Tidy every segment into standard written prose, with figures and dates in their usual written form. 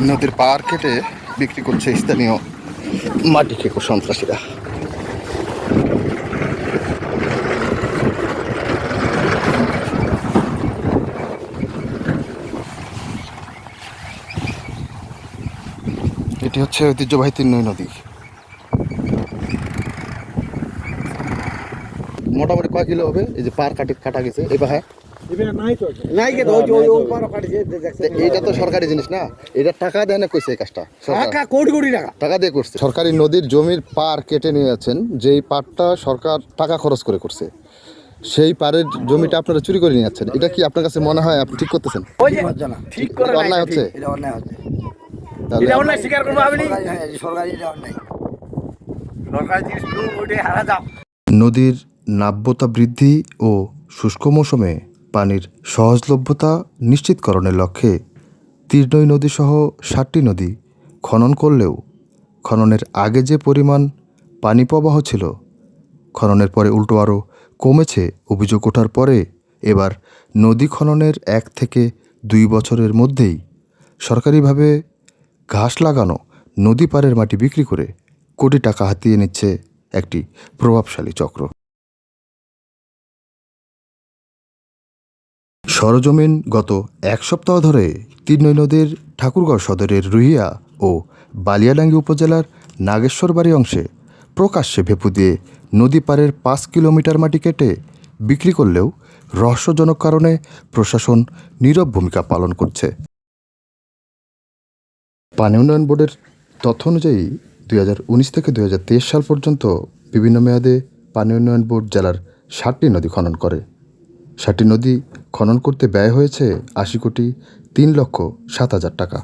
নদীর পার কেটে বিক্রি করছে স্থানীয় মাটি খেকো সন্ত্রাসীরা। এটি হচ্ছে ঐতিহ্যবাহী তির্নই নদী। মোটামুটি কয় কিলো হবে? এই যে পার কাটা গেছে এই পাহাড় এইটা তো সরকারি জিনিস না, এটা টাকা দেয় না কইছে এই কাজটা কোটি কোটি টাকা দিয়ে করছে। সরকারি নদীর জমির পার কেটে নিয়ে যাচ্ছেন, যেই পারটা সরকার টাকা খরচ করে করছে, সেই পারের জমিটা আপনারা চুরি করে নিয়ে যাচ্ছেন। এটা কি আপনার কাছে মনে হয় আপনি ঠিক করতেছেন? অন্যায় হচ্ছে। নদীর নাব্যতা বৃদ্ধি ও শুষ্ক মৌসুমে পানির সহজলভ্যতা নিশ্চিতকরণের লক্ষ্যে তির্নই নদীসহ 7টি নদী খনন করলেও খননের আগে যে পরিমাণ পানি প্রবাহ ছিল, খননের পরে উল্টো আরও কমেছে অভিযোগ ওঠার পরে এবার নদী খননের 1 থেকে 2 বছরের মধ্যেই সরকারিভাবে ঘাস লাগানো নদী পাড়ের মাটি বিক্রি করে কোটি টাকা হাতিয়ে নিচ্ছে একটি প্রভাবশালী চক্র। সরজমিন গত 1 সপ্তাহ ধরে তির্নই নদীর ঠাকুরগাঁও সদরের রুহিয়া ও বালিয়াডাঙ্গি উপজেলার নাগেশ্বরবাড়ি অংশে প্রকাশ্যে ভেপু দিয়ে নদী পাড়ের 5 কিলোমিটার মাটি কেটে বিক্রি করলেও রহস্যজনক কারণে প্রশাসন নীরব ভূমিকা পালন করছে। পানি উন্নয়ন বোর্ডের তথ্য অনুযায়ী 2019 থেকে 2023 সাল পর্যন্ত বিভিন্ন মেয়াদে পানি উন্নয়ন বোর্ড জেলার 7টি নদী খনন করে। 7টি নদী খনন করতে ব্যয় হয়েছে 80,03,07,000 টাকা।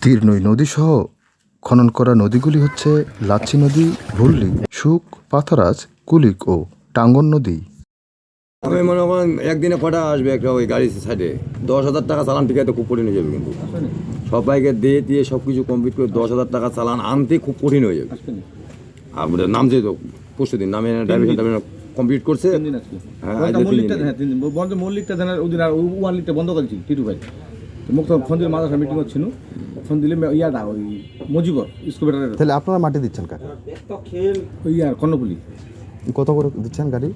তির্নই নদীসহ খনন করা নদীগুলি হচ্ছে লাচ্ছি নদী, ভুল্লি, সুক, পাথরাজ, কুলিক ও টাঙ্গন নদী। আমি মনে করেন একদিনে কটা আসবে একটা ওই গাড়ির সাইডে 10,000 টাকা চালান টিকাতে খুব কঠিন হয়ে যাবে, কিন্তু সবাইকে দিয়ে সব কিছু কমপ্লিট করে 10,000 টাকা চালান আনতে খুব কঠিন হয়ে যাবে। আর নামছে তো পরশু দিন নামে ড্রাইভিং কমপ্লিট করছে। মল্লিকটা বন্ধ করেছি টিটু ভাই মুক্ত ফন্দির মাদ্রাসা মিটিং হচ্ছিল, ফোন দিলে ইয়াটা ওই মজিবর স্কুবেটারের। তাহলে আপনারা মাটি দিচ্ছেন কাকে? ওই ইয়ার কর্ণপুলি। কত করে দিচ্ছেন গাড়ি?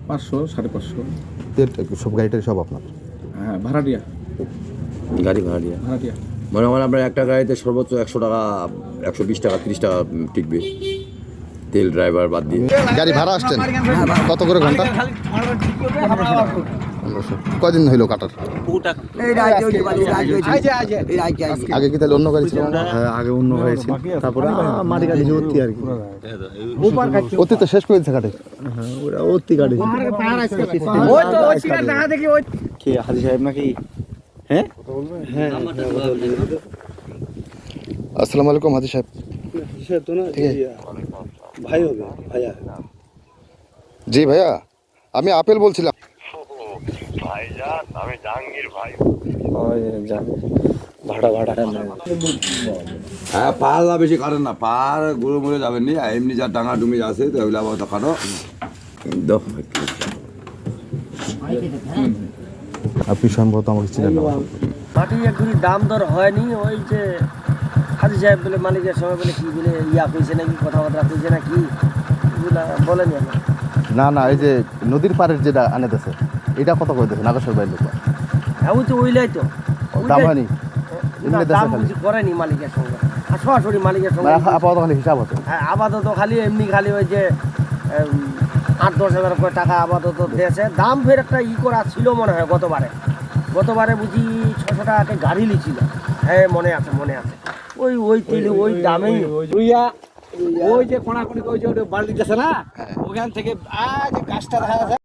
500, 550। সব গাড়িটাই সব আপনার? হ্যাঁ, ভাড়াটিয়া গাড়ি ভাড়াটিয়া। মনে করেন আপনার একটা গাড়িতে সর্বোচ্চ 100 টাকা, 120 টাকা, 30 টাকা টিকবে, তেল ড্রাইভার বাদ দিয়ে। গাড়ি ভাড়া আসছেন কত করে ঘন্টা? কদিন হইলো কাটার? আগে কি তাহলে অন্য গাড়ি ছিল? হ্যাঁ, আগে অন্য হয়েছে, তারপরে মাটি গাড়ি ভর্তি আর কি। অতি তো শেষ করে দিচ্ছে কাটে। হ্যাঁ, ওরা অতি গাড়ি। কে হাজি সাহেব নাকি? হ্যাঁ হ্যাঁ, আসসালামু আলাইকুম হাজি সাহেব। ভাই হবে ভাইয়া? জি ভাইয়া, আমি আপেল বলছিলাম। ভাইজান আমি জাহাঙ্গীর ভাই। ভাড়া হ্যাঁ, পাল্লা বেশি কাটেন না, পার গুঁড়ো মরে যাবেন নি, এমনি যা ডাঙা ডুমি আছে তো ওইগুলো আবার কাটো। আপনি সম্ভবত আমাকে চিনেন না। মাটি একদিন দাম দর হয়নি, ওই যে হাজি সাহেব বলে মালিকের সঙ্গে বলে কি বলে ইয়া কইছে নাকি, কথাবার্তা কইছে নাকি, এগুলা বলেনি আমার। না, এই যে নদীর পাড়ের যেটা আনে দেশে, এটা কত করে দেছে নাগেশ্বর বাইর লোক? হ্যাঁ, ওই তো ওইলাই তো দাম হয়নি, দাম কিছু করেনি মালিকের সঙ্গে, আর সরাসরি মালিকের সঙ্গে আপাতত খালি হিসাব আছে। হ্যাঁ, আপাতত খালি এমনি খালি ওই যে 8-10 হাজার করে টাকা আপাতত দিয়েছে। দাম ফের একটা করা ছিল মনে হয় গতবারে বুঝি 600 টাকাকে গাড়ি লিছিল। হ্যাঁ, মনে আছে ওই তেলে ওই দামেই ওই যে কোনাকুনি ওই যে বাড়ি গেছে না, ওখান থেকে গাছটা দেখা যাচ্ছে।